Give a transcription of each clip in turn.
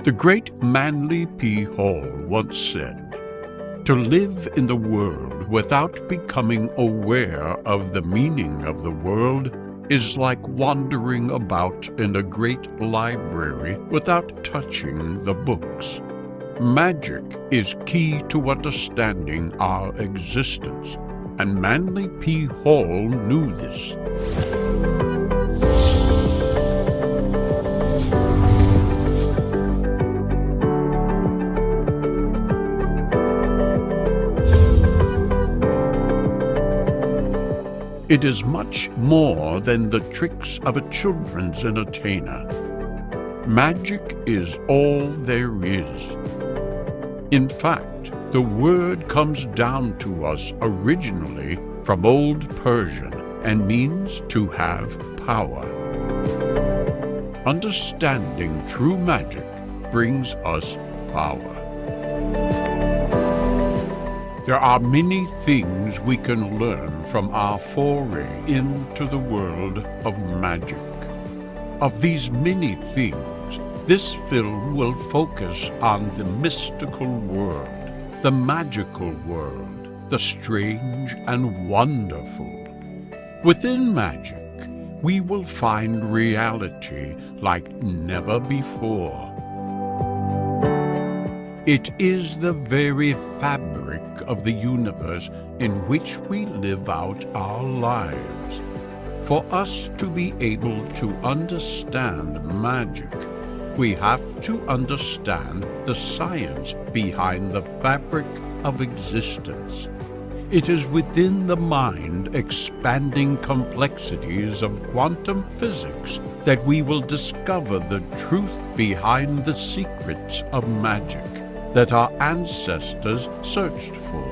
The great Manly P. Hall once said, "To live in the world without becoming aware of the meaning of the world is like wandering about in a great library without touching the books." Magic is key to understanding our existence, and Manly P. Hall knew this. It is much more than the tricks of a children's entertainer. Magic is all there is. In fact, the word comes down to us originally from Old Persian and means to have power. Understanding true magic brings us power. There are many things we can learn from our foray into the world of magic. Of these many things, this film will focus on the mystical world, the magical world, the strange and wonderful. Within magic, we will find reality like never before. It is the very fabric of the universe in which we live out our lives. For us to be able to understand magic, we have to understand the science behind the fabric of existence. It is within the mind expanding complexities of quantum physics that we will discover the truth behind the secrets of magic that our ancestors searched for.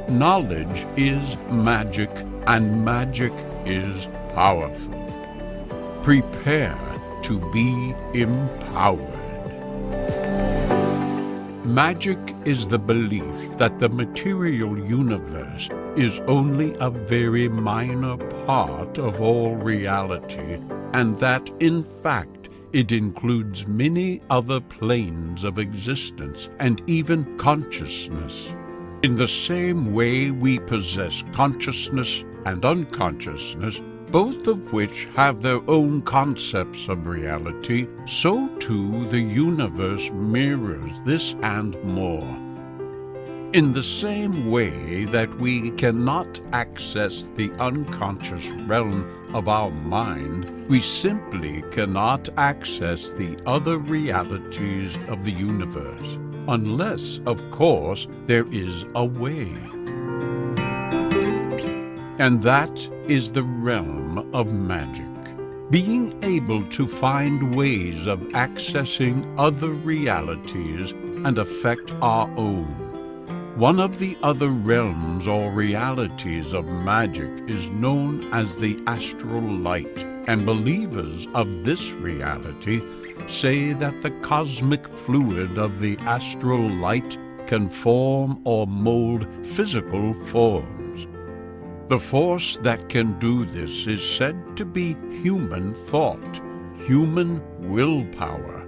Knowledge is magic, and magic is powerful. Prepare to be empowered. Magic is the belief that the material universe is only a very minor part of all reality, and that, in fact, it includes many other planes of existence and even consciousness. In the same way we possess consciousness and unconsciousness, both of which have their own concepts of reality, so too the universe mirrors this and more. In the same way that we cannot access the unconscious realm of our mind, we simply cannot access the other realities of the universe, unless, of course, there is a way. And that is the realm of magic. Being able to find ways of accessing other realities and affect our own. One of the other realms or realities of magic is known as the astral light, and believers of this reality say that the cosmic fluid of the astral light can form or mold physical forms. The force that can do this is said to be human thought, human willpower.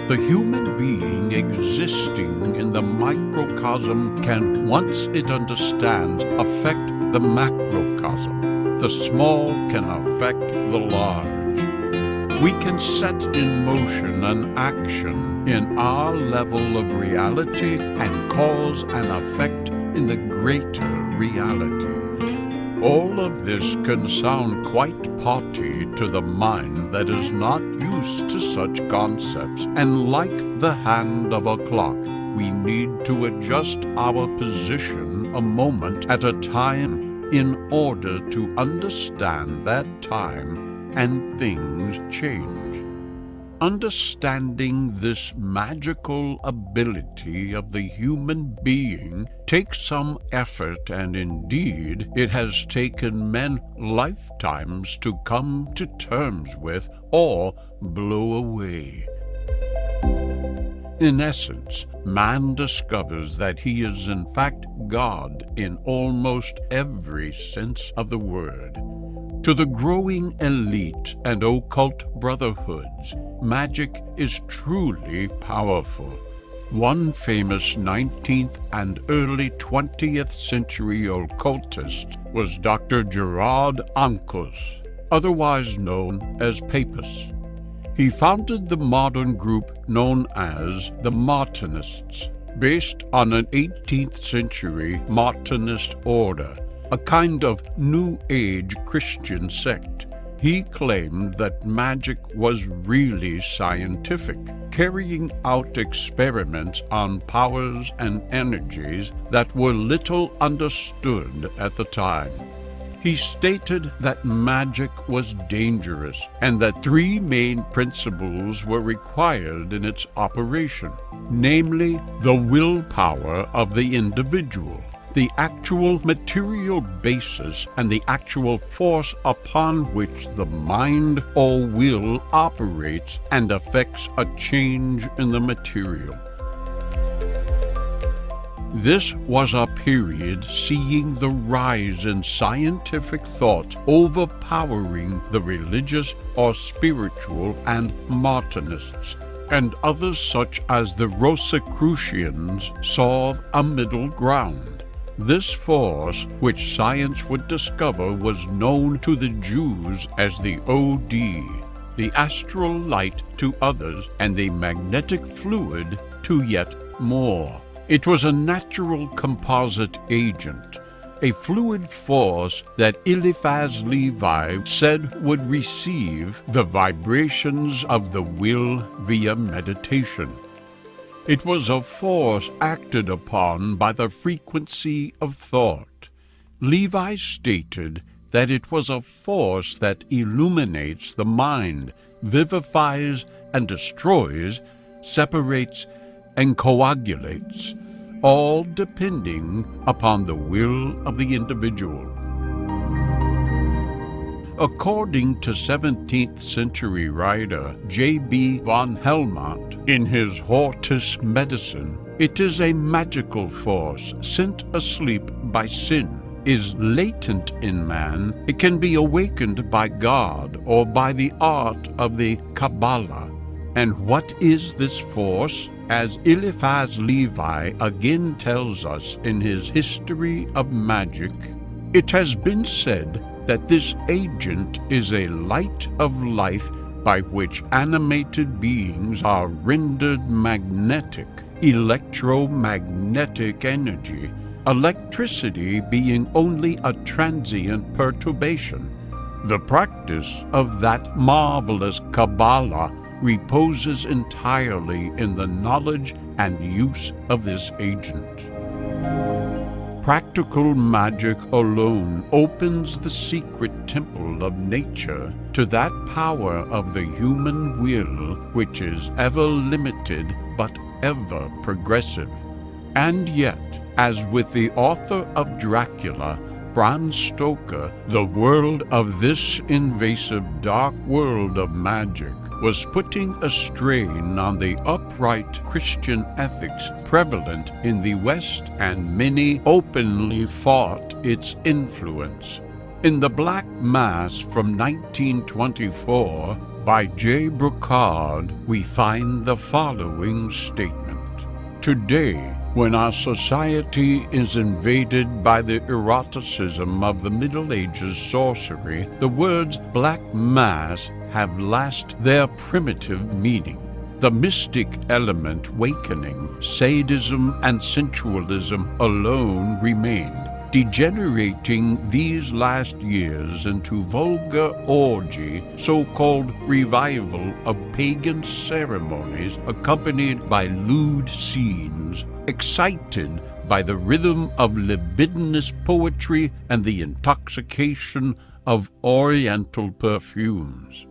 The human being existing in the microcosm can, once it understands, affect the macrocosm. The small can affect the large. We can set in motion an action in our level of reality and cause an effect in the greater reality. All of this can sound quite potty to the mind that is not used to such concepts, and like the hand of a clock, we need to adjust our position a moment at a time in order to understand that time and things change. Understanding this magical ability of the human being takes some effort, and indeed it has taken men lifetimes to come to terms with or blow away. In essence, man discovers that he is in fact God in almost every sense of the word. To the growing elite and occult brotherhoods, magic is truly powerful. One famous 19th and early 20th century occultist was Dr. Gerard Ancos, otherwise known as Papus. He founded the modern group known as the Martinists, based on an 18th century Martinist order, a kind of New Age Christian sect. He claimed that magic was really scientific, carrying out experiments on powers and energies that were little understood at the time. He stated that magic was dangerous and that three main principles were required in its operation, namely the willpower of the individual, the actual material basis, and the actual force upon which the mind or will operates and affects a change in the material. This was a period seeing the rise in scientific thought overpowering the religious or spiritual and Martinists, and others such as the Rosicrucians saw a middle ground. This force, which science would discover, was known to the Jews as the OD, the astral light to others, and the magnetic fluid to yet more. It was a natural composite agent, a fluid force that Eliphas Levi said would receive the vibrations of the will via meditation. It was a force acted upon by the frequency of thought. Levi stated that it was a force that illuminates the mind, vivifies and destroys, separates and coagulates, all depending upon the will of the individual. According to 17th century writer J.B. von Helmont, in his Hortus Medicine, it is a magical force sent asleep by sin, is latent in man. It can be awakened by God or by the art of the Kabbalah. And what is this force? As Eliphas Levi again tells us in his History of Magic, it has been said that this agent is a light of life by which animated beings are rendered magnetic, electromagnetic energy, electricity being only a transient perturbation. The practice of that marvelous Kabbalah reposes entirely in the knowledge and use of this agent. Practical magic alone opens the secret temple of nature to that power of the human will which is ever limited but ever progressive. And yet, as with the author of Dracula, Bram Stoker, the world of this invasive dark world of magic was putting a strain on the upright Christian ethics prevalent in the West, and many openly fought its influence. In The Black Mass from 1924 by J. Brocard, we find the following statement. Today, when our society is invaded by the eroticism of the Middle Ages sorcery, the words Black Mass have lost their primitive meaning. The mystic element wakening, sadism and sensualism alone remained, degenerating these last years into vulgar orgy, so-called revival of pagan ceremonies accompanied by lewd scenes, excited by the rhythm of libidinous poetry and the intoxication of oriental perfumes.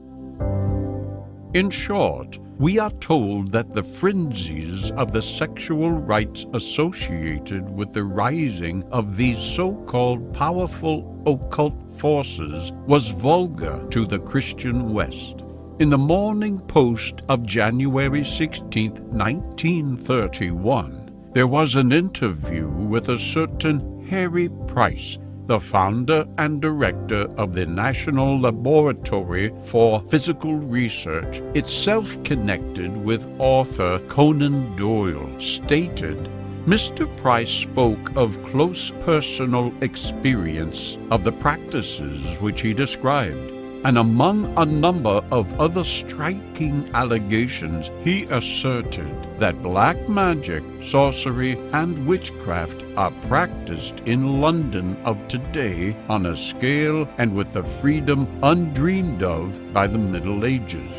In short, we are told that the frenzies of the sexual rites associated with the rising of these so-called powerful occult forces was vulgar to the Christian West. In the Morning Post of January 16, 1931, there was an interview with a certain Harry Price, the founder and director of the National Laboratory for Physical Research, itself connected with author Conan Doyle, stated, Mr. Price spoke of close personal experience of the practices which he described, and among a number of other striking allegations, he asserted that black magic, sorcery, and witchcraft are practiced in London of today on a scale and with a freedom undreamed of by the Middle Ages.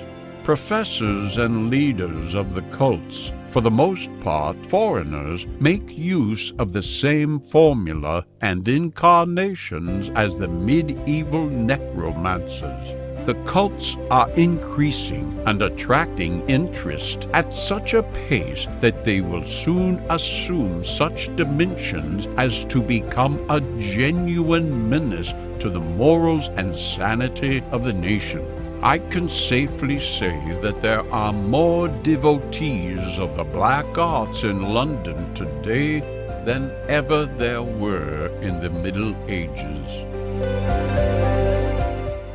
Professors and leaders of the cults, for the most part foreigners, make use of the same formula and incarnations as the medieval necromancers. The cults are increasing and attracting interest at such a pace that they will soon assume such dimensions as to become a genuine menace to the morals and sanity of the nation. I can safely say that there are more devotees of the black arts in London today than ever there were in the Middle Ages.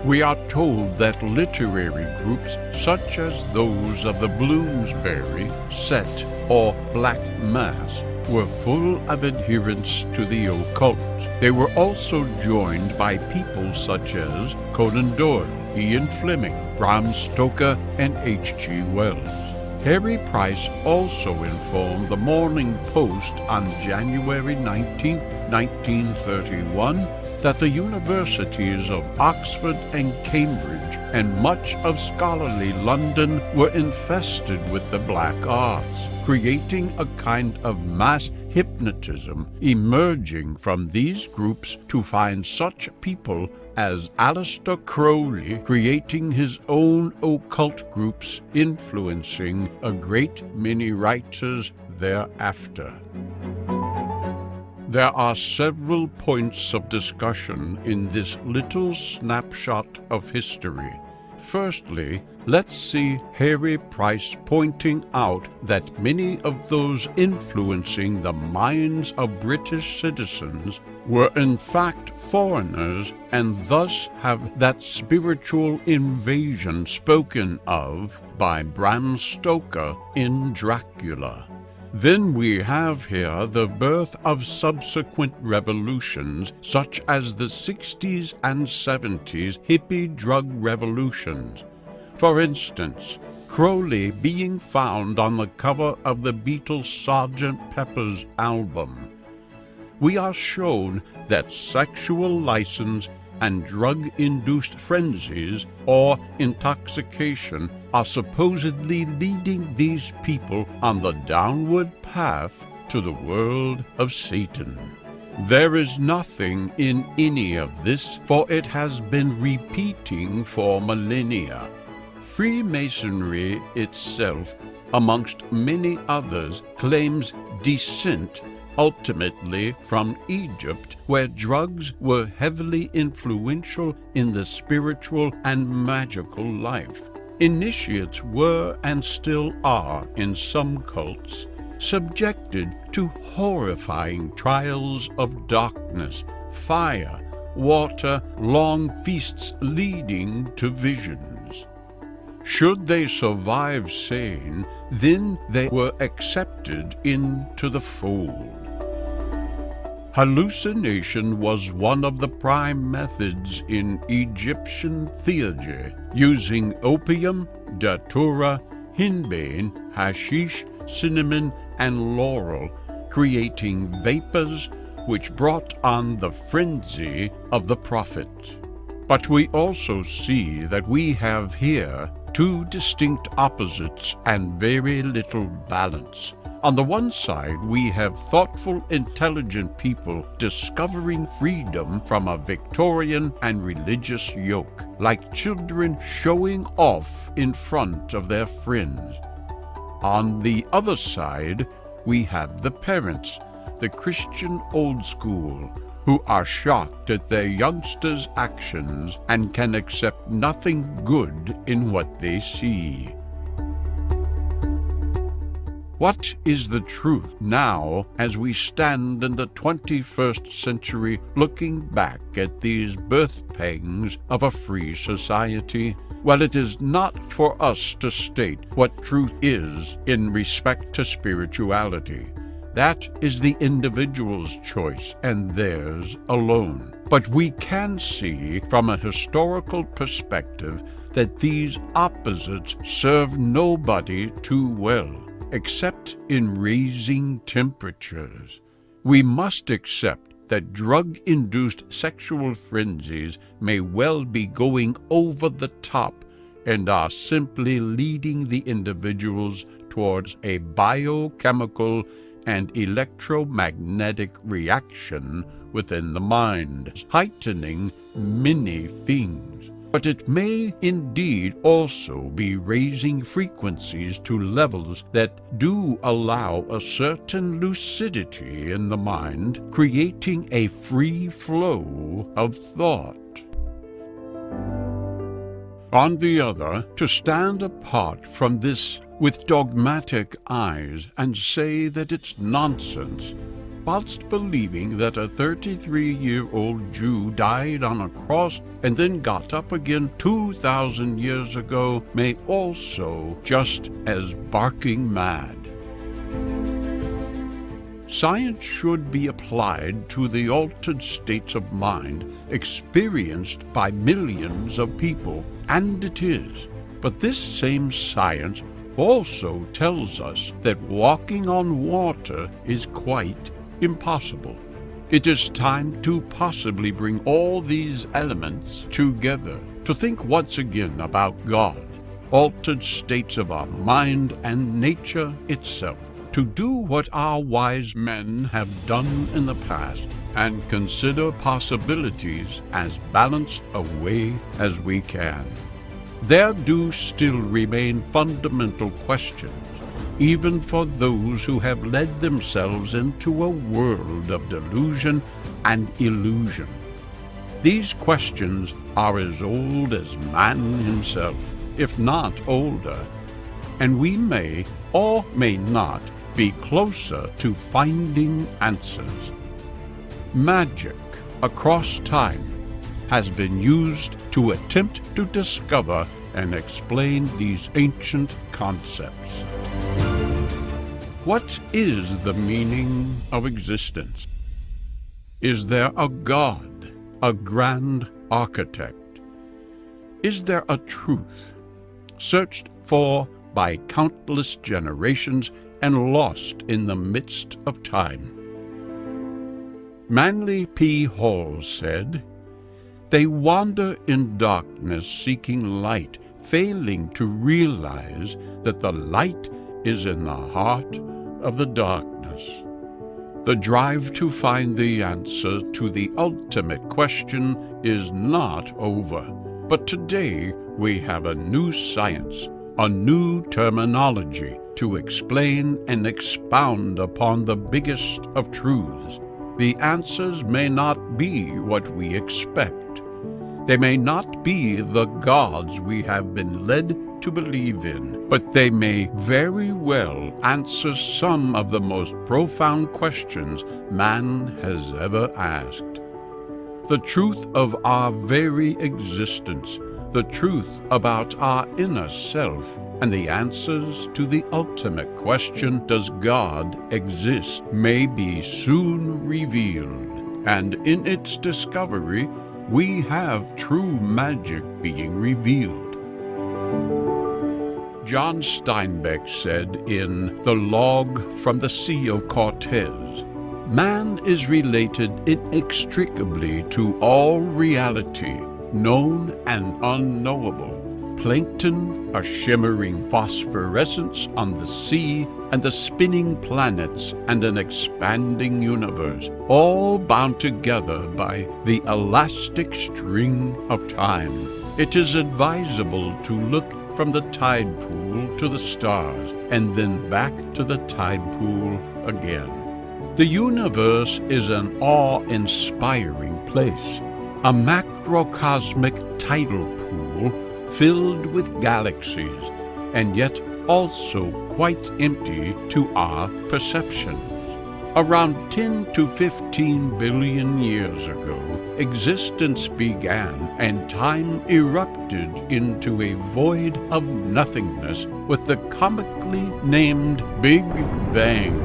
We are told that literary groups such as those of the Bloomsbury set or Black Mass were full of adherents to the occult. They were also joined by people such as Conan Doyle, Ian Fleming, Bram Stoker, and H.G. Wells. Harry Price also informed the Morning Post on January 19, 1931, that the universities of Oxford and Cambridge and much of scholarly London were infested with the black arts, creating a kind of mass hypnotism emerging from these groups to find such people as Aleister Crowley creating his own occult groups, influencing a great many writers thereafter. There are several points of discussion in this little snapshot of history. Firstly, let's see Harry Price pointing out that many of those influencing the minds of British citizens were in fact foreigners and thus have that spiritual invasion spoken of by Bram Stoker in Dracula. Then we have here the birth of subsequent revolutions, such as the 60s and 70s hippie drug revolutions. For instance, Crowley being found on the cover of the Beatles' Sgt. Pepper's album. We are shown that sexual license and drug-induced frenzies or intoxication are supposedly leading these people on the downward path to the world of Satan. There is nothing in any of this, for it has been repeating for millennia. Freemasonry itself, amongst many others, claims descent ultimately from Egypt, where drugs were heavily influential in the spiritual and magical life. Initiates were and still are, in some cults, subjected to horrifying trials of darkness, fire, water, long feasts leading to visions. Should they survive sane, then they were accepted into the fold. Hallucination was one of the prime methods in Egyptian theurgy, using opium, datura, henbane, hashish, cinnamon, and laurel, creating vapors which brought on the frenzy of the prophet. But we also see that we have here two distinct opposites and very little balance. On the one side, we have thoughtful, intelligent people discovering freedom from a Victorian and religious yoke, like children showing off in front of their friends. On the other side, we have the parents, the Christian old school, who are shocked at their youngsters' actions and can accept nothing good in what they see. What is the truth now as we stand in the 21st century looking back at these birth pangs of a free society? Well, it is not for us to state what truth is in respect to spirituality. That is the individual's choice and theirs alone. But we can see from a historical perspective that these opposites serve nobody too well, except in raising temperatures. We must accept that drug-induced sexual frenzies may well be going over the top and are simply leading the individuals towards a biochemical and electromagnetic reaction within the mind, heightening many things. But it may indeed also be raising frequencies to levels that do allow a certain lucidity in the mind, creating a free flow of thought. On the other, to stand apart from this with dogmatic eyes and say that it's nonsense, whilst believing that a 33-year-old Jew died on a cross and then got up again 2,000 years ago, may also just as barking mad. Science should be applied to the altered states of mind experienced by millions of people, and it is. But this same science also tells us that walking on water is quite impossible. It is time to possibly bring all these elements together, to think once again about God, altered states of our mind, and nature itself, to do what our wise men have done in the past, and consider possibilities as balanced a way as we can. There do still remain fundamental questions, even for those who have led themselves into a world of delusion and illusion. These questions are as old as man himself, if not older, and we may or may not be closer to finding answers. Magic across time has been used to attempt to discover and explain these ancient concepts. What is the meaning of existence? Is there a God, a grand architect? Is there a truth, searched for by countless generations and lost in the midst of time? Manly P. Hall said, "They wander in darkness seeking light, failing to realize that the light is in the heart of the darkness." The drive to find the answer to the ultimate question is not over. But today we have a new science, a new terminology to explain and expound upon the biggest of truths. The answers may not be what we expect. They may not be the gods we have been led to believe in, but they may very well answer some of the most profound questions man has ever asked. The truth of our very existence, the truth about our inner self, and the answers to the ultimate question, does God exist, may be soon revealed, and in its discovery we have true magic being revealed. John Steinbeck said in The Log from the Sea of Cortez, "Man is related inextricably to all reality, known and unknowable. Plankton, a shimmering phosphorescence on the sea, and the spinning planets and an expanding universe, all bound together by the elastic string of time. It is advisable to look from the tide pool to the stars, and then back to the tide pool again. The universe is an awe-inspiring place, a macrocosmic tidal pool filled with galaxies, and yet also quite empty to our perceptions. Around 10 to 15 billion years ago, existence began and time erupted into a void of nothingness with the comically named Big Bang.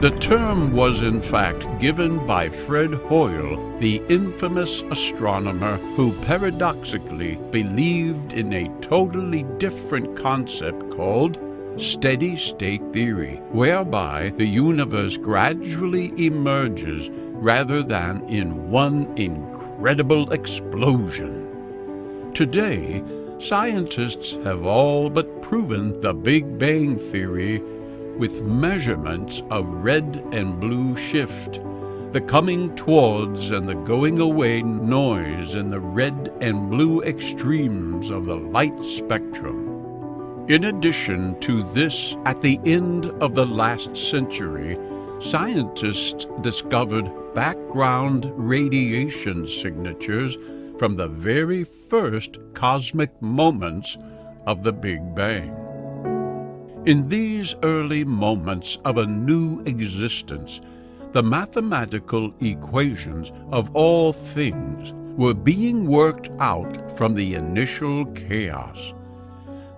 The term was in fact given by Fred Hoyle, the infamous astronomer who paradoxically believed in a totally different concept called steady-state theory, whereby the universe gradually emerges rather than in one incredible explosion. Today, scientists have all but proven the Big Bang theory with measurements of red and blue shift, the coming towards and the going away noise in the red and blue extremes of the light spectrum. In addition to this, at the end of the last century, scientists discovered background radiation signatures from the very first cosmic moments of the Big Bang. In these early moments of a new existence, the mathematical equations of all things were being worked out from the initial chaos.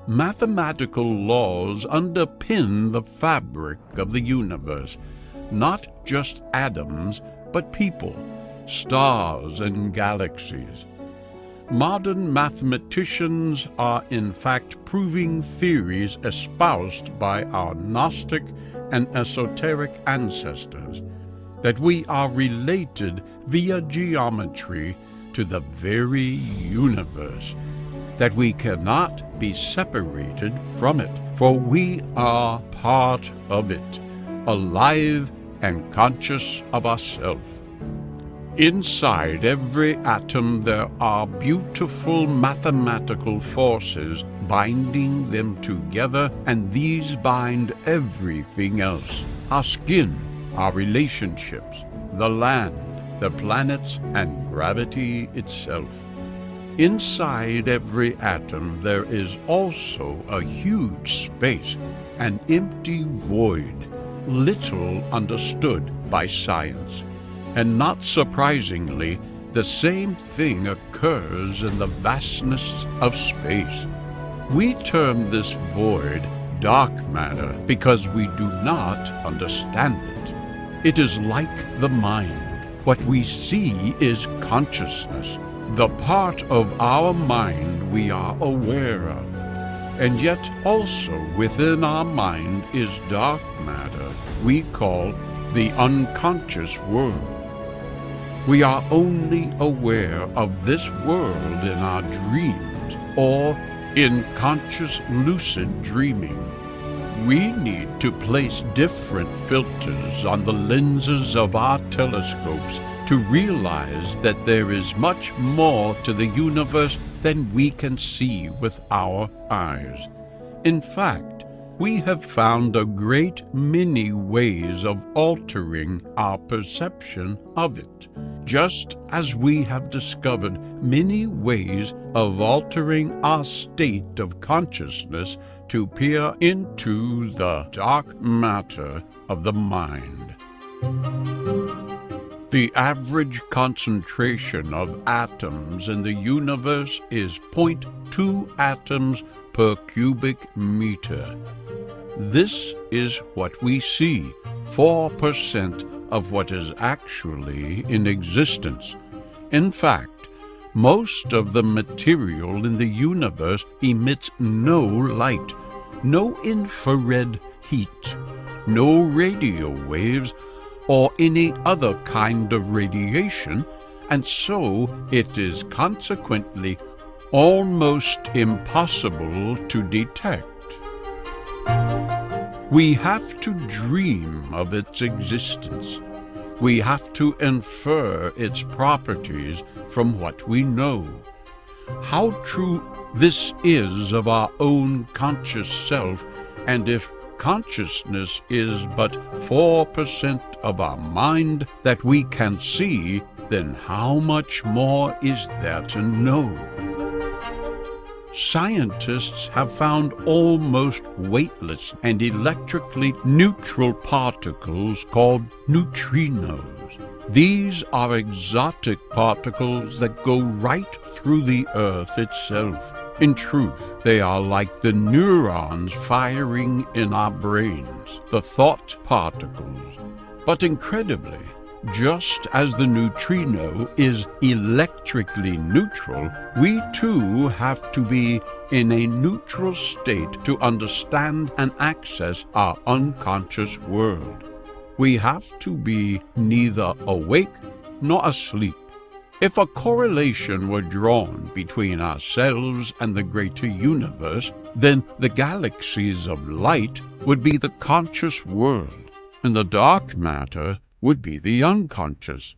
Mathematical laws underpin the fabric of the universe, not just atoms, but people, stars, and galaxies. Modern mathematicians are in fact proving theories espoused by our Gnostic and esoteric ancestors, that we are related via geometry to the very universe, that we cannot be separated from it, for we are part of it, alive and conscious of ourselves. Inside every atom there are beautiful mathematical forces binding them together, and these bind everything else: our skin, our relationships, the land, the planets, and gravity itself. Inside every atom there is also a huge space, an empty void, little understood by science. And not surprisingly, the same thing occurs in the vastness of space. We term this void dark matter because we do not understand it. It is like the mind. What we see is consciousness, the part of our mind we are aware of. And yet also within our mind is dark matter we call the unconscious world. We are only aware of this world in our dreams or in conscious lucid dreaming. We need to place different filters on the lenses of our telescopes to realize that there is much more to the universe than we can see with our eyes. In fact, we have found a great many ways of altering our perception of it, just as we have discovered many ways of altering our state of consciousness to peer into the dark matter of the mind. The average concentration of atoms in the universe is 0.2 atoms per cubic meter. This is what we see, 4% of what is actually in existence. In fact, most of the material in the universe emits no light, no infrared heat, no radio waves, or any other kind of radiation, and so it is consequently almost impossible to detect. We have to dream of its existence. We have to infer its properties from what we know. How true this is of our own conscious self, and if consciousness is but 4% of our mind that we can see, then how much more is there to know? scientists have found almost weightless and electrically neutral particles called neutrinos. These are exotic particles that go right through the Earth itself. In truth, they are like the neurons firing in our brains, the thought particles. But incredibly, just as the neutrino is electrically neutral, we too have to be in a neutral state to understand and access our unconscious world. We have to be neither awake nor asleep. If a correlation were drawn between ourselves and the greater universe, then the galaxies of light would be the conscious world, and the dark matter would be the unconscious.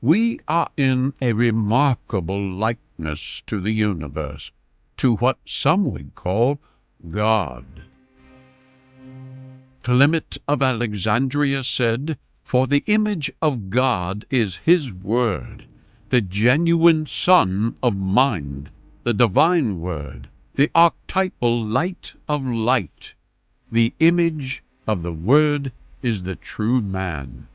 We are in a remarkable likeness to the universe, to what some would call God. Clement of Alexandria said, "For the image of God is His Word, the genuine Son of Mind, the divine Word, the archetypal light of light. The image of the Word is the true man."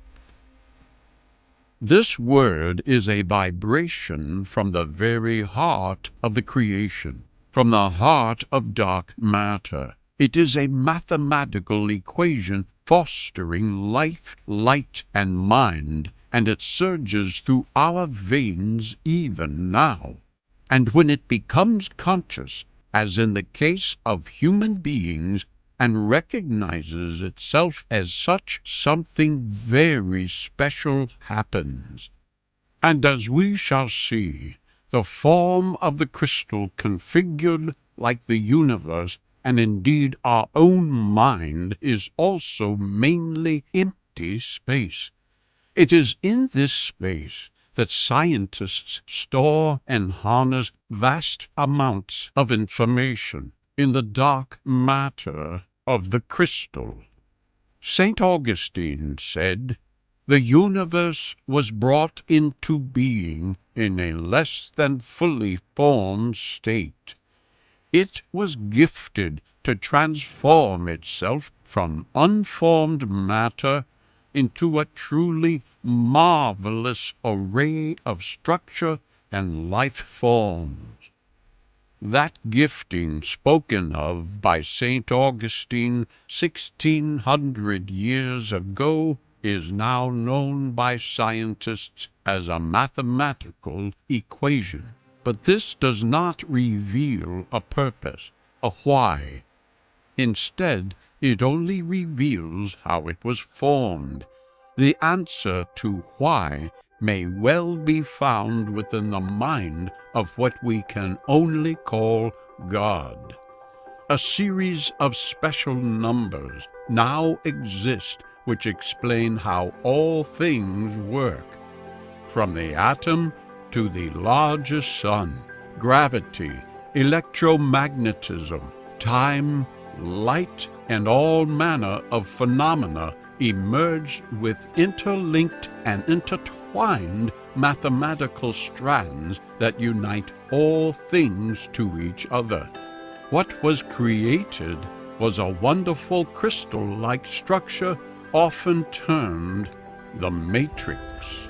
This Word is a vibration from the very heart of the creation, from the heart of dark matter. It is a mathematical equation fostering life, light, and mind, and it surges through our veins even now. And when it becomes conscious, as in the case of human beings, and recognizes itself as such, something very special happens. And as we shall see, the form of the crystal configured like the universe, and indeed our own mind, is also mainly empty space. It is in this space that scientists store and harness vast amounts of information in the dark matter of the crystal. St. Augustine said, "The universe was brought into being in a less than fully formed state. It was gifted to transform itself from unformed matter into a truly marvelous array of structure and life forms." That gifting spoken of by St. Augustine 1600 years ago is now known by scientists as a mathematical equation. But this does not reveal a purpose, a why. Instead, it only reveals how it was formed. The answer to why may well be found within the mind of what we can only call God. A series of special numbers now exist which explain how all things work, from the atom to the largest sun, gravity, electromagnetism, time, light, and all manner of phenomena emerged with interlinked and intertwined mathematical strands that unite all things to each other. What was created was a wonderful crystal-like structure often termed the matrix.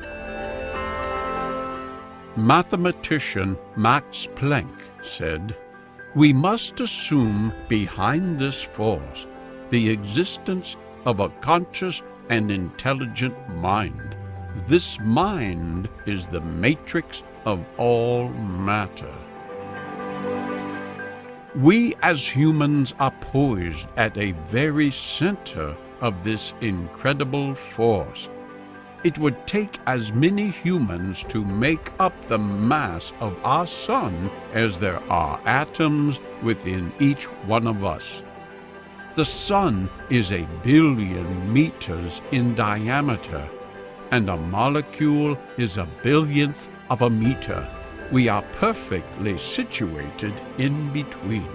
Mathematician Max Planck said, "We must assume behind this force the existence of a conscious and intelligent mind. This mind is the matrix of all matter." We as humans are poised at a very center of this incredible force. It would take as many humans to make up the mass of our sun as there are atoms within each one of us. The sun is 1 billion meters in diameter, and a molecule is 1 billionth of a meter. We are perfectly situated in between.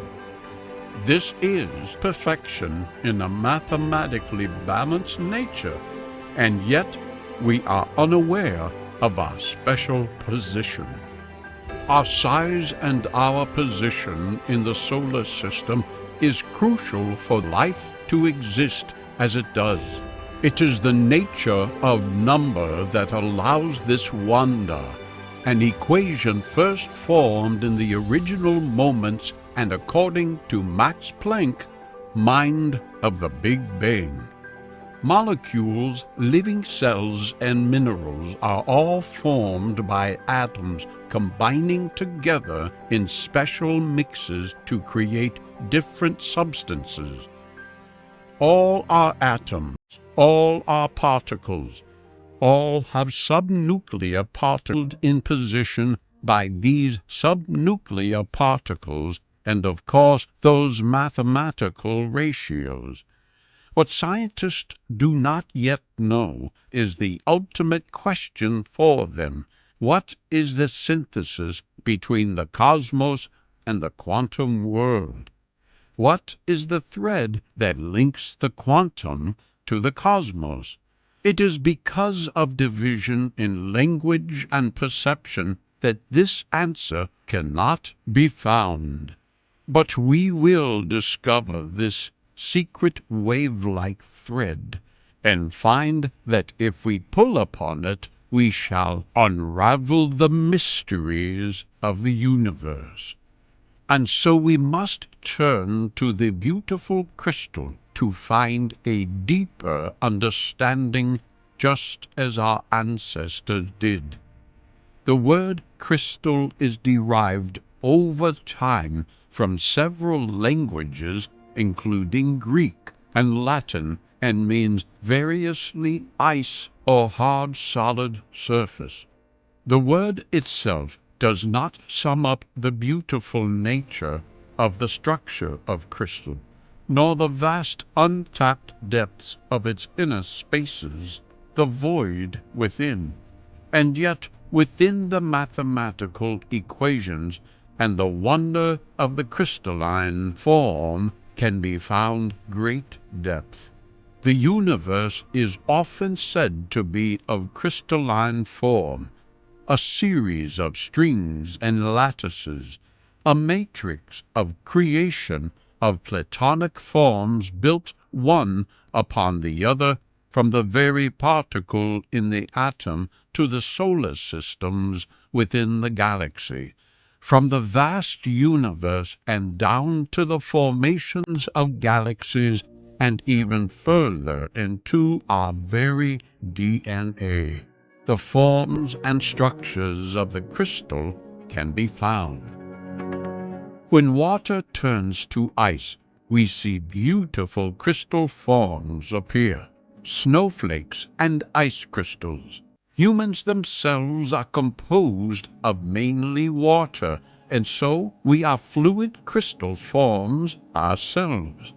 This is perfection in a mathematically balanced nature, and yet we are unaware of our special position. Our size and our position in the solar system is crucial for life to exist as it does. It is the nature of number that allows this wonder, an equation first formed in the original moments and, according to Max Planck, mind of the Big Bang. Molecules, living cells, and minerals are all formed by atoms combining together in special mixes to create different substances. All are atoms, all are particles, all have subnuclear particles in position by these subnuclear particles, and of course those mathematical ratios. What scientists do not yet know is the ultimate question for them. What is the synthesis between the cosmos and the quantum world? What is the thread that links the quantum to the cosmos? It is because of division in language and perception that this answer cannot be found. But we will discover this secret wave-like thread, and find that if we pull upon it, we shall unravel the mysteries of the universe. And so we must turn to the beautiful crystal to find a deeper understanding, just as our ancestors did. The word crystal is derived over time from several languages, including Greek and Latin, and means variously ice or hard solid surface. The word itself does not sum up the beautiful nature of the structure of crystal, nor the vast untapped depths of its inner spaces, the void within. And yet, within the mathematical equations and the wonder of the crystalline form can be found great depth. The universe is often said to be of crystalline form, a series of strings and lattices, a matrix of creation of platonic forms built one upon the other, from the very particle in the atom to the solar systems within the galaxy, from the vast universe and down to the formations of galaxies, and even further into our very DNA. The forms and structures of the crystal can be found. When water turns to ice, we see beautiful crystal forms appear, snowflakes and ice crystals. Humans themselves are composed of mainly water, and so we are fluid crystal forms ourselves.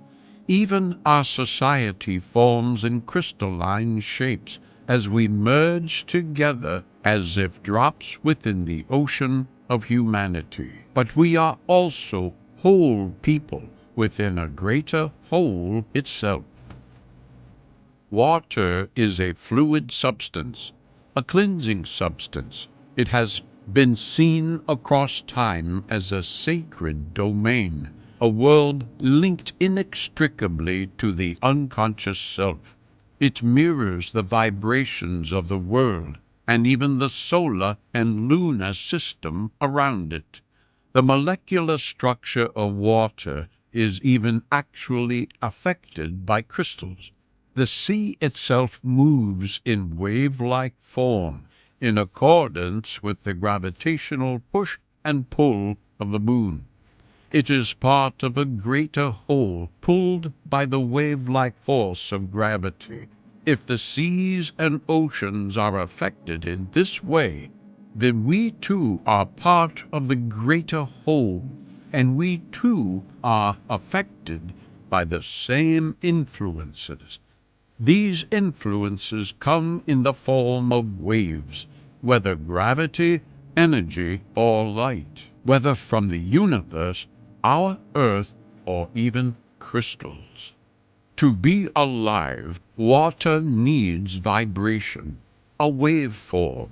Even our society forms in crystalline shapes, as we merge together as if drops within the ocean of humanity. But we are also whole people within a greater whole itself. Water is a fluid substance, a cleansing substance. It has been seen across time as a sacred domain, a world linked inextricably to the unconscious self. It mirrors the vibrations of the world, and even the solar and lunar system around it. The molecular structure of water is even actually affected by crystals. The sea itself moves in wave-like form, in accordance with the gravitational push and pull of the moon. It is part of a greater whole, pulled by the wave-like force of gravity. If the seas and oceans are affected in this way, then we too are part of the greater whole, and we too are affected by the same influences. These influences come in the form of waves, whether gravity, energy, or light, whether from the universe, our earth, or even crystals. To be alive, water needs vibration, a waveform.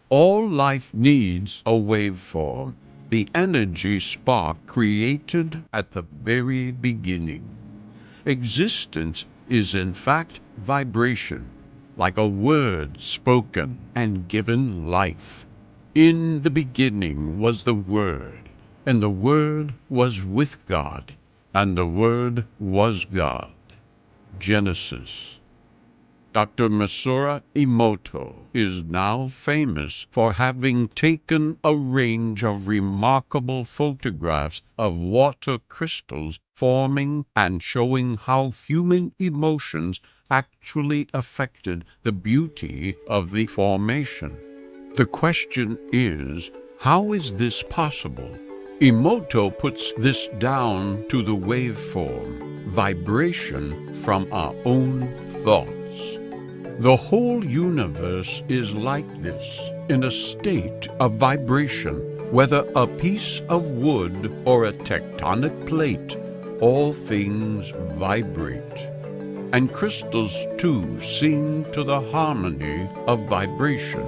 All life needs a waveform, the energy spark created at the very beginning. Existence is in fact vibration, like a word spoken and given life. In the beginning was the Word, and the Word was with God, and the Word was God. Genesis. Dr. Masaru Emoto is now famous for having taken a range of remarkable photographs of water crystals forming and showing how human emotions actually affected the beauty of the formation. The question is, how is this possible? Emoto puts this down to the waveform, vibration from our own thoughts. The whole universe is like this, in a state of vibration, whether a piece of wood or a tectonic plate, all things vibrate. And crystals too sing to the harmony of vibration.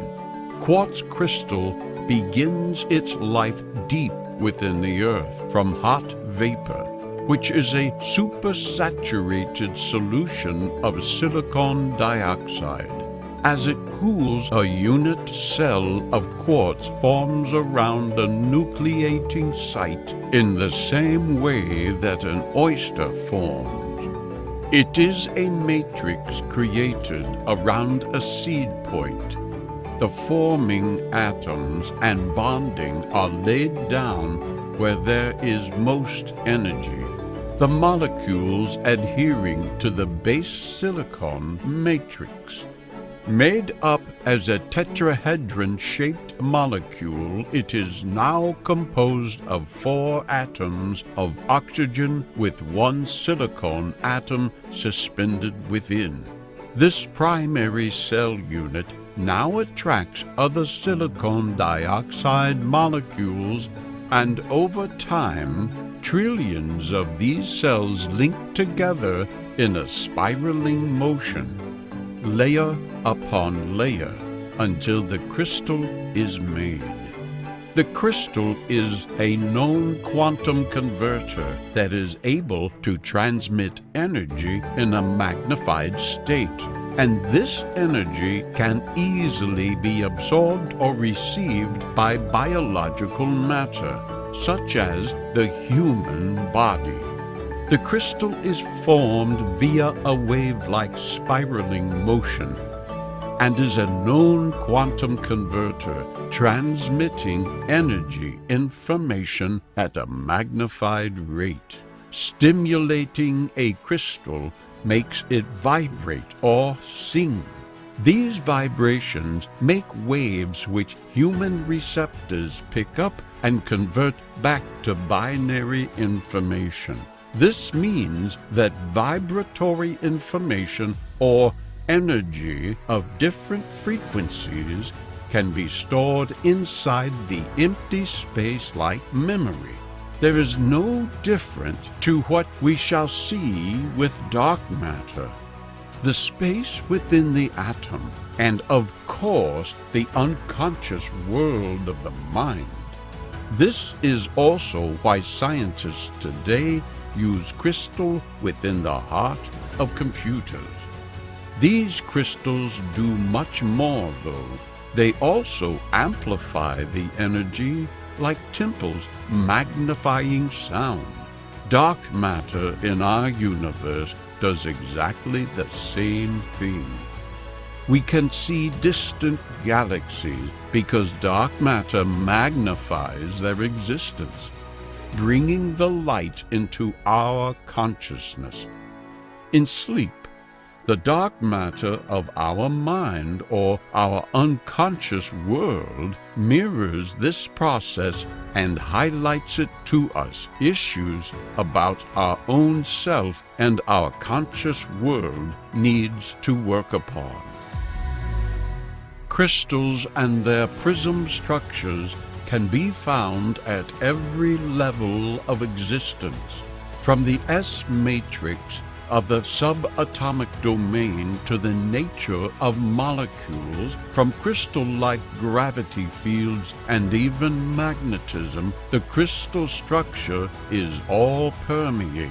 Quartz crystal begins its life deep within the earth from hot vapor, which is a supersaturated solution of silicon dioxide. As it cools, a unit cell of quartz forms around a nucleating site in the same way that an oyster forms. It is a matrix created around a seed point. The forming atoms and bonding are laid down where there is most energy, the molecules adhering to the base silicon matrix. Made up as a tetrahedron-shaped molecule, it is now composed of 4 atoms of oxygen with 1 silicon atom suspended within. This primary cell unit now attracts other silicon dioxide molecules, and over time, trillions of these cells link together in a spiraling motion, layer upon layer, until the crystal is made. The crystal is a known quantum converter that is able to transmit energy in a magnified state, and this energy can easily be absorbed or received by biological matter, such as the human body. The crystal is formed via a wave-like spiraling motion and is a known quantum converter, transmitting energy information at a magnified rate. Stimulating a crystal makes it vibrate or sing. These vibrations make waves which human receptors pick up and convert back to binary information. This means that vibratory information or energy of different frequencies can be stored inside the empty space like memory. There is no different to what we shall see with dark matter, the space within the atom, and of course the unconscious world of the mind. This is also why scientists today use crystal within the heart of computers. These crystals do much more, though. They also amplify the energy like timples magnifying sound. Dark matter in our universe does exactly the same thing. We can see distant galaxies because dark matter magnifies their existence, bringing the light into our consciousness. In sleep, the dark matter of our mind or our unconscious world mirrors this process and highlights it to us, issues about our own self and our conscious world needs to work upon. Crystals and their prism structures can be found at every level of existence, from the S matrix of the subatomic domain to the nature of molecules, from crystal-like gravity fields and even magnetism, the crystal structure is all permeating.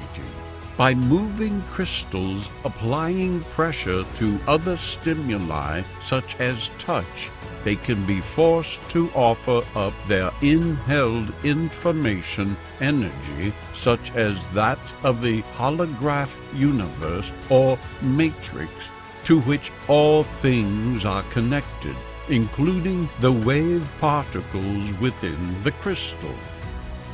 By moving crystals, applying pressure to other stimuli, such as touch, they can be forced to offer up their inhaled information energy, such as that of the holograph universe or matrix, to which all things are connected, including the wave particles within the crystal.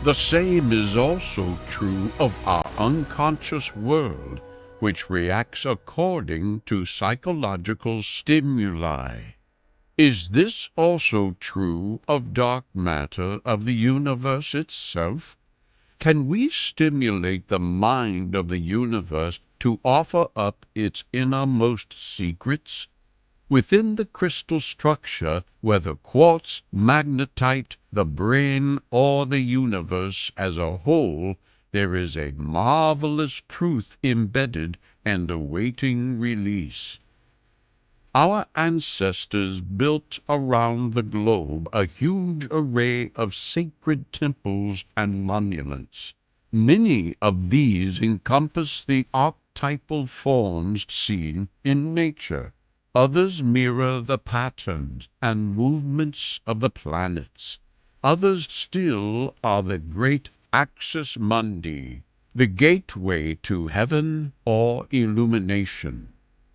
The same is also true of our unconscious world, which reacts according to psychological stimuli. Is this also true of dark matter of the universe itself? Can we stimulate the mind of the universe to offer up its innermost secrets? Within the crystal structure, whether quartz, magnetite, the brain, or the universe as a whole, there is a marvelous truth embedded and awaiting release. Our ancestors built around the globe a huge array of sacred temples and monuments. Many of these encompass the archetypal forms seen in nature. Others mirror the patterns and movements of the planets. Others still are the great axis mundi, the gateway to heaven or illumination.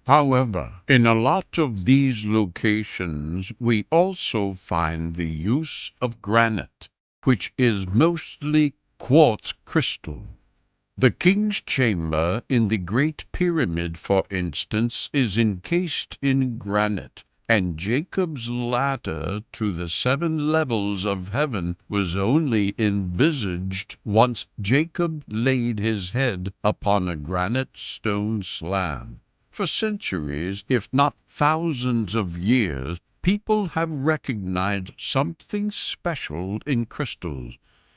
However, in a lot of these locations we also find the use of granite, which is mostly quartz crystal. The king's chamber in the Great Pyramid, for instance, is encased in granite, and Jacob's ladder to the 7 levels of heaven was only envisaged once Jacob laid his head upon a granite stone slab. For centuries, if not thousands of years, people have recognized something special in crystals.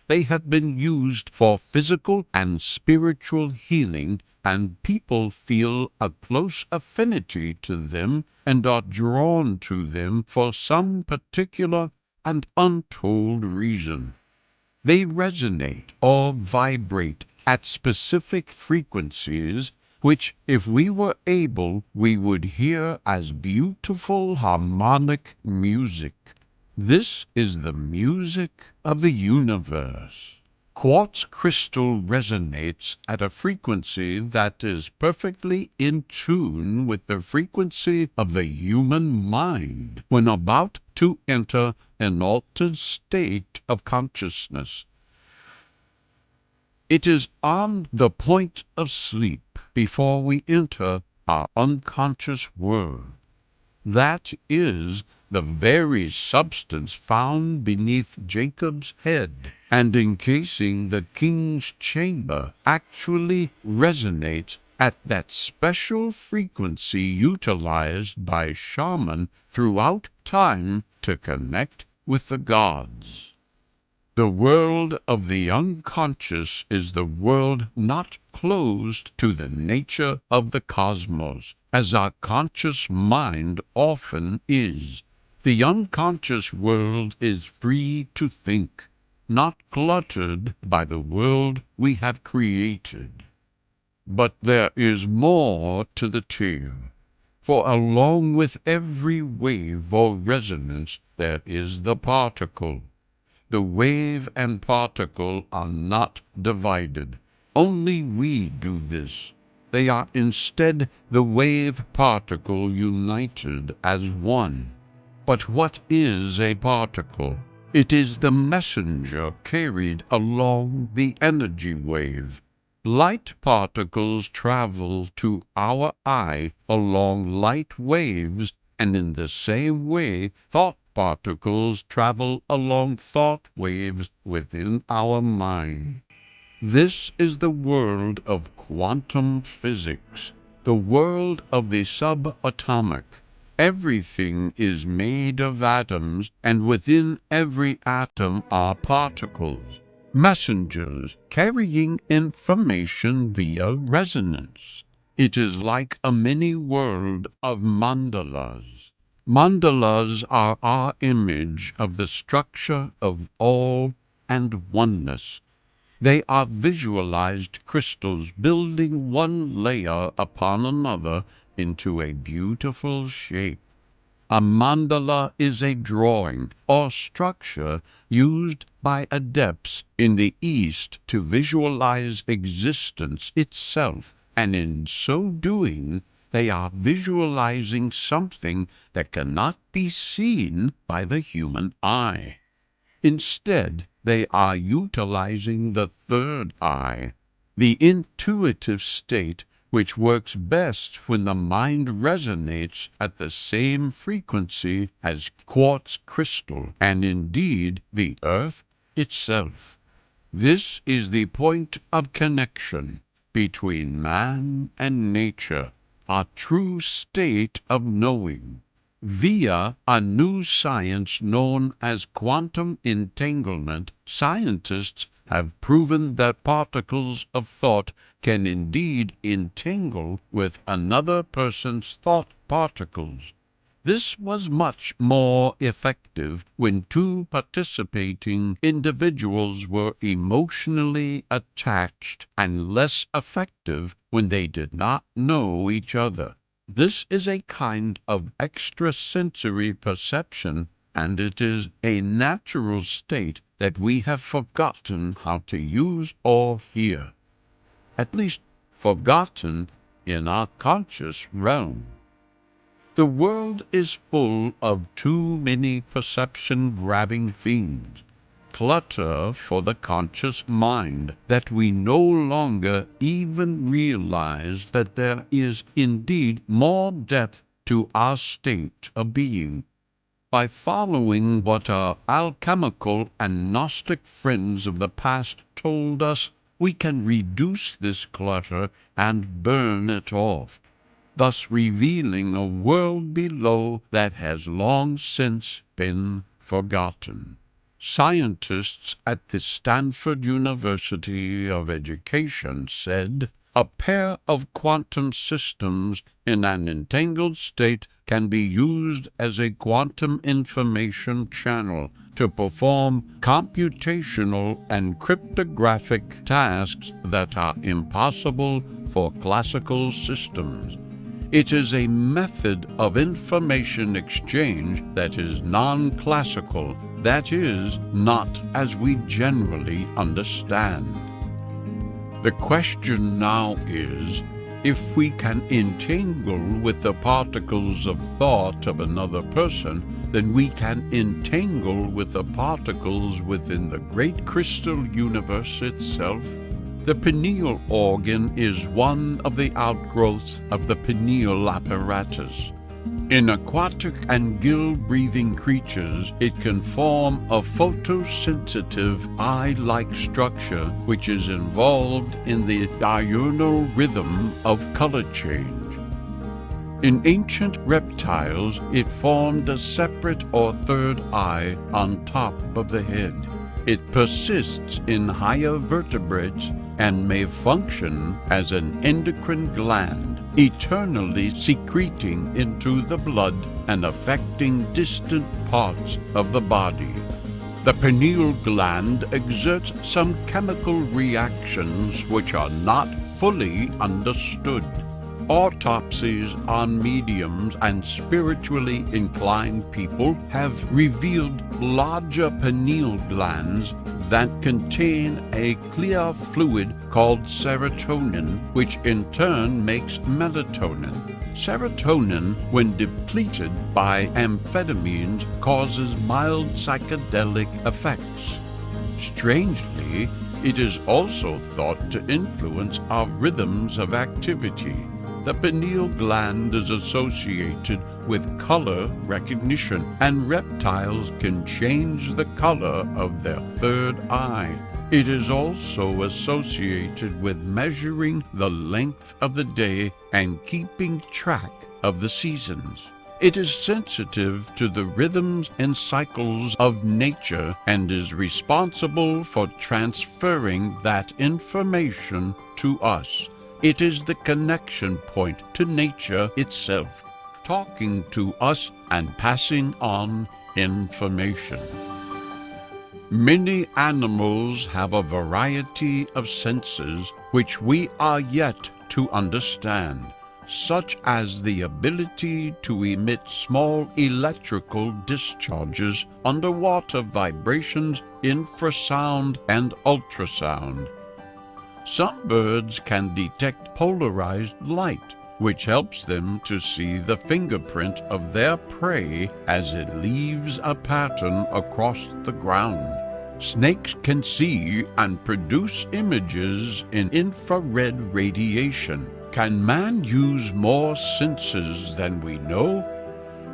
They have been used for physical and spiritual healing, and people feel a close affinity to them and are drawn to them for some particular and untold reason. They resonate or vibrate at specific frequencies, which, if we were able, we would hear as beautiful harmonic music. This is the music of the universe. Quartz crystal resonates at a frequency that is perfectly in tune with the frequency of the human mind when about to enter an altered state of consciousness. It is on the point of sleep before we enter our unconscious world. That is the very substance found beneath Jacob's head and encasing the king's chamber actually resonates at that special frequency utilized by shaman throughout time to connect with the gods. The world of the unconscious is the world not closed to the nature of the cosmos, as our conscious mind often is. The unconscious world is free to think, not cluttered by the world we have created. But there is more to the tale, for along with every wave or resonance there is the particle. The wave and particle are not divided. Only we do this. They are instead the wave-particle united as one. But what is a particle? It is the messenger carried along the energy wave. Light particles travel to our eye along light waves, and in the same way thought particles travel along thought waves within our mind. This is the world of quantum physics, the world of the subatomic. Everything is made of atoms, and within every atom are particles, messengers carrying information via resonance. It is like a mini-world of mandalas. Mandalas are our image of the structure of all and oneness. They are visualized crystals building one layer upon another into a beautiful shape. A mandala is a drawing or structure used by adepts in the East to visualize existence itself, and in so doing they are visualizing something that cannot be seen by the human eye. Instead, they are utilizing the third eye, the intuitive state which works best when the mind resonates at the same frequency as quartz crystal, and indeed the earth itself. This is the point of connection between man and nature, a true state of knowing. Via a new science known as quantum entanglement, scientists have proven that particles of thought can indeed entangle with another person's thought particles. This was much more effective when two participating individuals were emotionally attached, and less effective when they did not know each other. This is a kind of extrasensory perception, and it is a natural state that we have forgotten how to use or hear. At least forgotten in our conscious realm. The world is full of too many perception-grabbing fiends, clutter for the conscious mind, that we no longer even realize that there is indeed more depth to our state of being. By following what our alchemical and Gnostic friends of the past told us, we can reduce this clutter and burn it off, thus revealing a world below that has long since been forgotten. Scientists at the Stanford University of Education said, "A pair of quantum systems in an entangled state can be used as a quantum information channel to perform computational and cryptographic tasks that are impossible for classical systems." It is a method of information exchange that is non-classical, that is, not as we generally understand. The question now is, if we can entangle with the particles of thought of another person, then we can entangle with the particles within the great crystal universe itself. The pineal organ is one of the outgrowths of the pineal apparatus. In aquatic and gill-breathing creatures, it can form a photosensitive eye-like structure which is involved in the diurnal rhythm of color change. In ancient reptiles, it formed a separate or third eye on top of the head. It persists in higher vertebrates and may function as an endocrine gland, eternally secreting into the blood and affecting distant parts of the body. The pineal gland exerts some chemical reactions which are not fully understood. Autopsies on mediums and spiritually inclined people have revealed larger pineal glands that contain a clear fluid called serotonin, which in turn makes melatonin. Serotonin, when depleted by amphetamines, causes mild psychedelic effects. Strangely, it is also thought to influence our rhythms of activity. The pineal gland is associated with color recognition, and reptiles can change the color of their third eye. It is also associated with measuring the length of the day and keeping track of the seasons. It is sensitive to the rhythms and cycles of nature and is responsible for transferring that information to us. It is the connection point to nature itself, talking to us and passing on information. Many animals have a variety of senses which we are yet to understand, such as the ability to emit small electrical discharges, underwater vibrations, infrasound, and ultrasound. Some birds can detect polarized light, which helps them to see the fingerprint of their prey as it leaves a pattern across the ground. Snakes can see and produce images in infrared radiation. Can man use more senses than we know?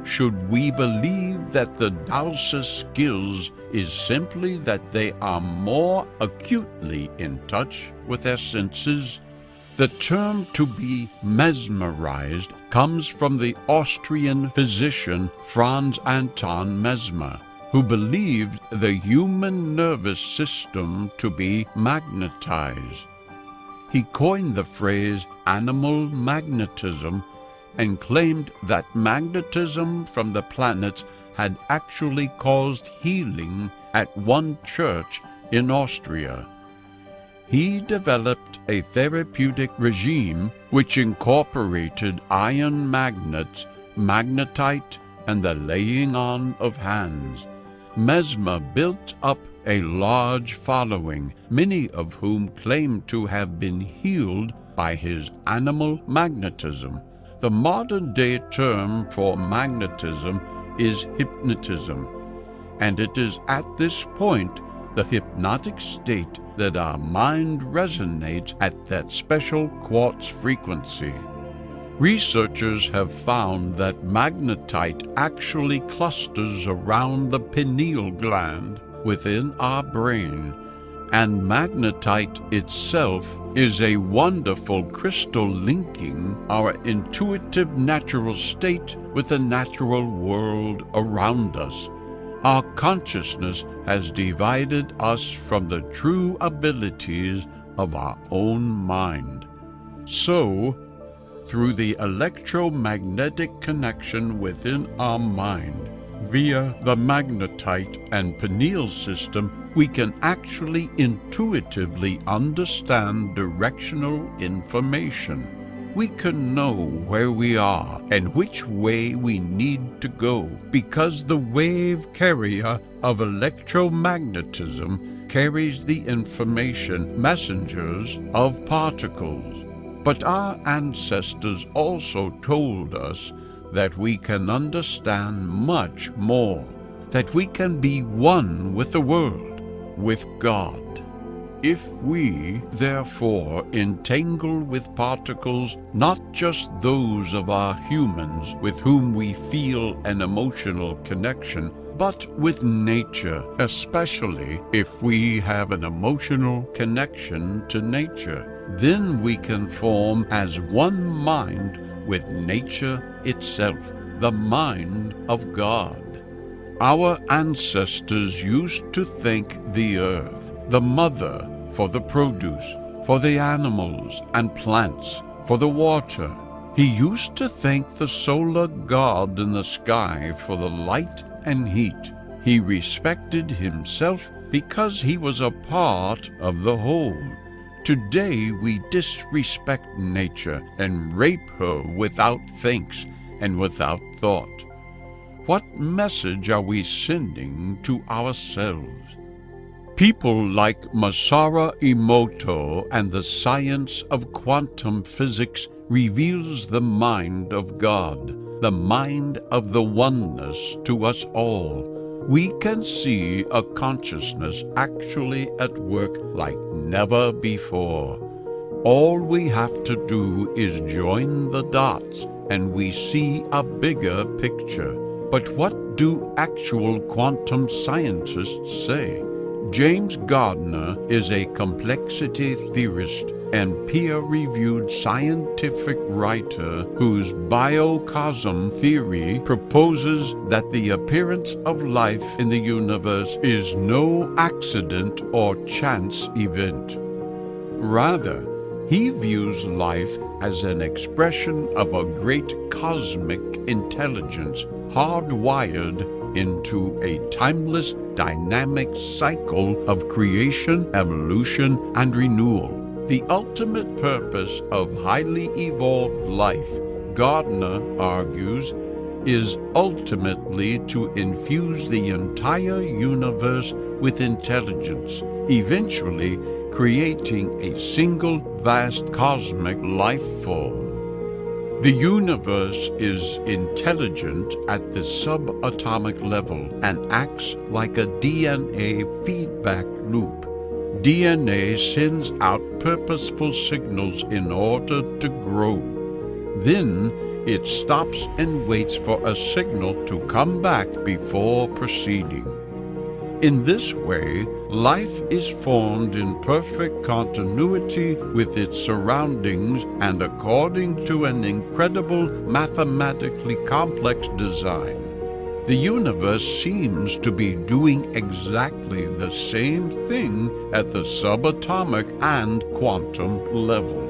Should we believe that the Dowser's skills is simply that they are more acutely in touch with their senses? The term to be mesmerized comes from the Austrian physician Franz Anton Mesmer, who believed the human nervous system to be magnetized. He coined the phrase animal magnetism and claimed that magnetism from the planets had actually caused healing at one church in Austria. He developed a therapeutic regime which incorporated iron magnets, magnetite, and the laying on of hands. Mesmer built up a large following, many of whom claimed to have been healed by his animal magnetism. The modern-day term for magnetism is hypnotism, and it is at this point, the hypnotic state, that our mind resonates at that special quartz frequency. Researchers have found that magnetite actually clusters around the pineal gland within our brain, and magnetite itself is a wonderful crystal linking our intuitive natural state with the natural world around us. Our consciousness has divided us from the true abilities of our own mind. So, through the electromagnetic connection within our mind, via the magnetite and pineal system, we can actually intuitively understand directional information. We can know where we are and which way we need to go, because the wave carrier of electromagnetism carries the information messengers of particles. But our ancestors also told us that we can understand much more, that we can be one with the world, with God. If we, therefore, entangle with particles, not just those of our humans with whom we feel an emotional connection, but with nature, especially if we have an emotional connection to nature, then we can form as one mind with nature itself, the mind of God. Our ancestors used to thank the earth, the mother, for the produce, for the animals and plants, for the water. He used to thank the solar god in the sky for the light and heat. He respected himself because he was a part of the whole. Today we disrespect nature and rape her without thanks and without thought. What message are we sending to ourselves? People like Masaru Emoto and the science of quantum physics reveals the mind of God, the mind of the oneness to us all. We can see a consciousness actually at work like never before. All we have to do is join the dots and we see a bigger picture. But what do actual quantum scientists say? James Gardner is a complexity theorist and peer-reviewed scientific writer whose biocosm theory proposes that the appearance of life in the universe is no accident or chance event. Rather, He views life as an expression of a great cosmic intelligence hardwired into a timeless, dynamic cycle of creation, evolution, and renewal. The ultimate purpose of highly evolved life, Gardner argues, is ultimately to infuse the entire universe with intelligence, eventually creating a single vast cosmic life form. The universe is intelligent at the subatomic level and acts like a DNA feedback loop. DNA sends out purposeful signals in order to grow. Then it stops and waits for a signal to come back before proceeding. In this way, life is formed in perfect continuity with its surroundings and according to an incredible mathematically complex design. The universe seems to be doing exactly the same thing at the subatomic and quantum level.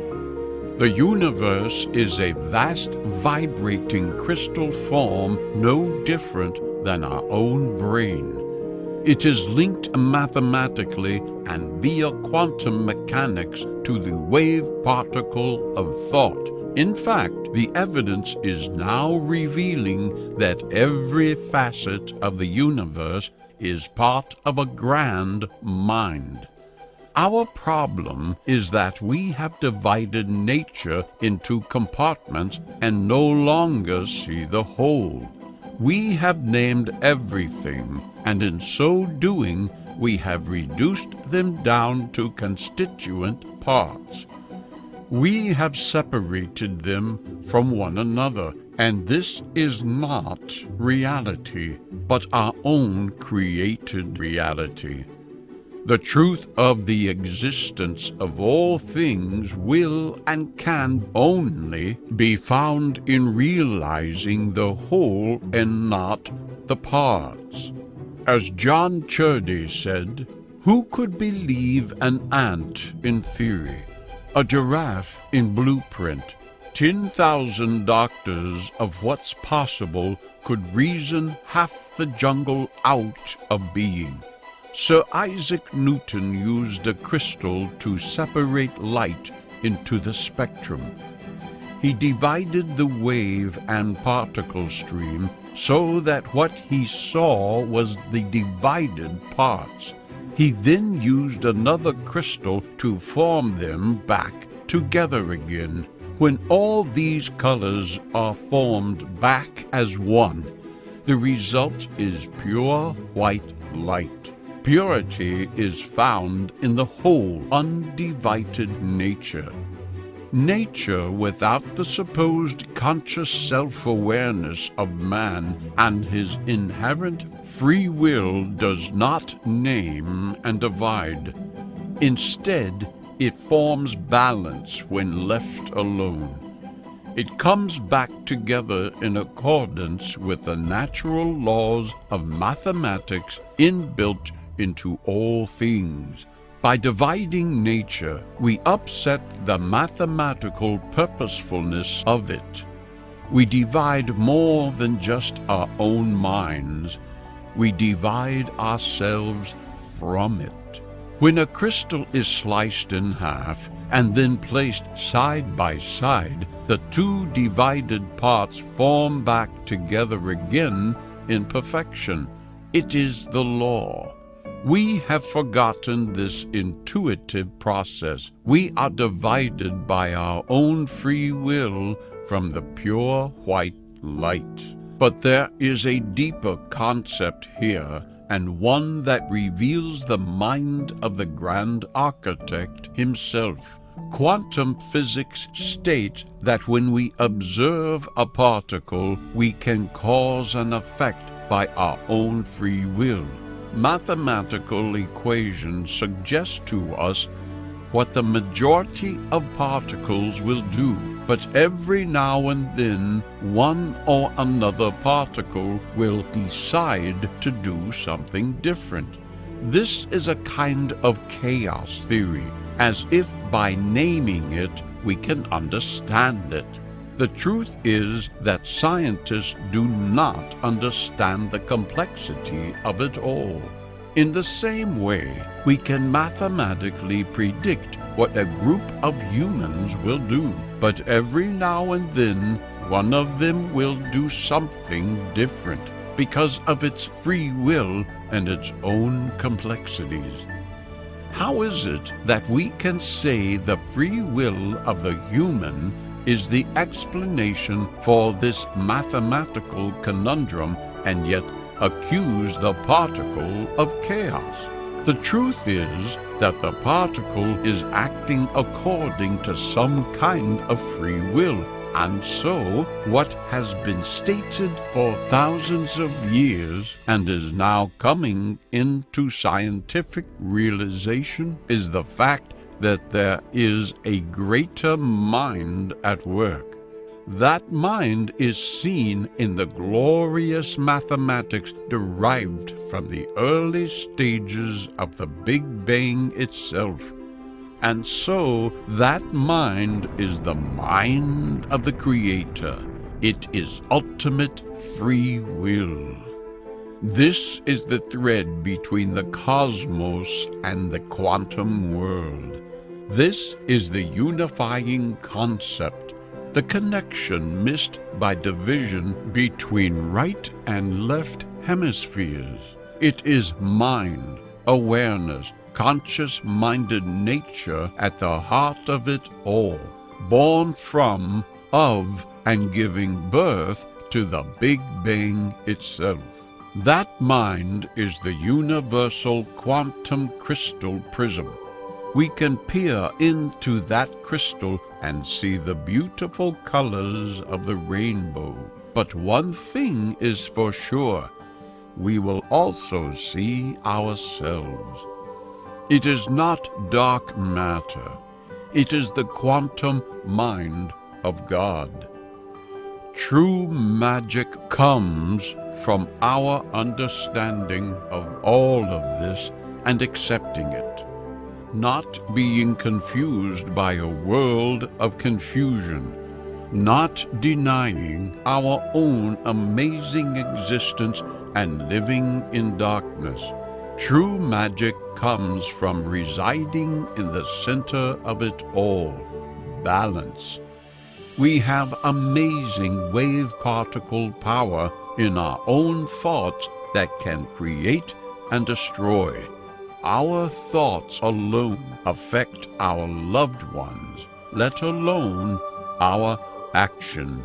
The universe is a vast vibrating crystal form no different than our own brain. It is linked mathematically and via quantum mechanics to the wave particle of thought. In fact, the evidence is now revealing that every facet of the universe is part of a grand mind. Our problem is that we have divided nature into compartments and no longer see the whole. We have named everything, and in so doing, we have reduced them down to constituent parts. We have separated them from one another, and this is not reality, but our own created reality. The truth of the existence of all things will and can only be found in realizing the whole and not the parts. As John Chudley said, who could believe an ant in theory, a giraffe in blueprint? 10,000 doctors of what's possible could reason half the jungle out of being. Sir Isaac Newton used a crystal to separate light into the spectrum. He divided the wave and particle stream so that what he saw was the divided parts. He then used another crystal to form them back together again. When all these colors are formed back as one, the result is pure white light. Purity is found in the whole, undivided nature. Nature, without the supposed conscious self-awareness of man and his inherent free will, does not name and divide. Instead, it forms balance when left alone. It comes back together in accordance with the natural laws of mathematics inbuilt into all things. By dividing nature, we upset the mathematical purposefulness of it. We divide more than just our own minds. We divide ourselves from it. When a crystal is sliced in half and then placed side by side, the two divided parts form back together again in perfection. It is the law. We have forgotten this intuitive process. We are divided by our own free will from the pure white light. But there is a deeper concept here, and one that reveals the mind of the grand architect himself. Quantum physics states that when we observe a particle, we can cause an effect by our own free will. Mathematical equations suggest to us what the majority of particles will do, but every now and then one or another particle will decide to do something different. This is a kind of chaos theory, as if by naming it we can understand it. The truth is that scientists do not understand the complexity of it all. In the same way, we can mathematically predict what a group of humans will do, but every now and then one of them will do something different because of its free will and its own complexities. How is it that we can say the free will of the human is the explanation for this mathematical conundrum and yet accuse the particle of chaos? The truth is that the particle is acting according to some kind of free will, and so what has been stated for thousands of years and is now coming into scientific realization is the fact that there is a greater mind at work. That mind is seen in the glorious mathematics derived from the early stages of the Big Bang itself. And so that mind is the mind of the Creator. It is ultimate free will. This is the thread between the cosmos and the quantum world. This is the unifying concept, the connection missed by division between right and left hemispheres. It is mind, awareness, conscious-minded nature at the heart of it all, born from, of, and giving birth to the Big Bang itself. That mind is the universal quantum crystal prism. We can peer into that crystal and see the beautiful colors of the rainbow. But one thing is for sure, we will also see ourselves. It is not dark matter. It is the quantum mind of God. True magic comes from our understanding of all of this and accepting it, not being confused by a world of confusion, not denying our own amazing existence and living in darkness. True magic comes from residing in the center of it all, balance. We have amazing wave particle power in our own thoughts that can create and destroy. Our thoughts alone affect our loved ones, let alone our actions.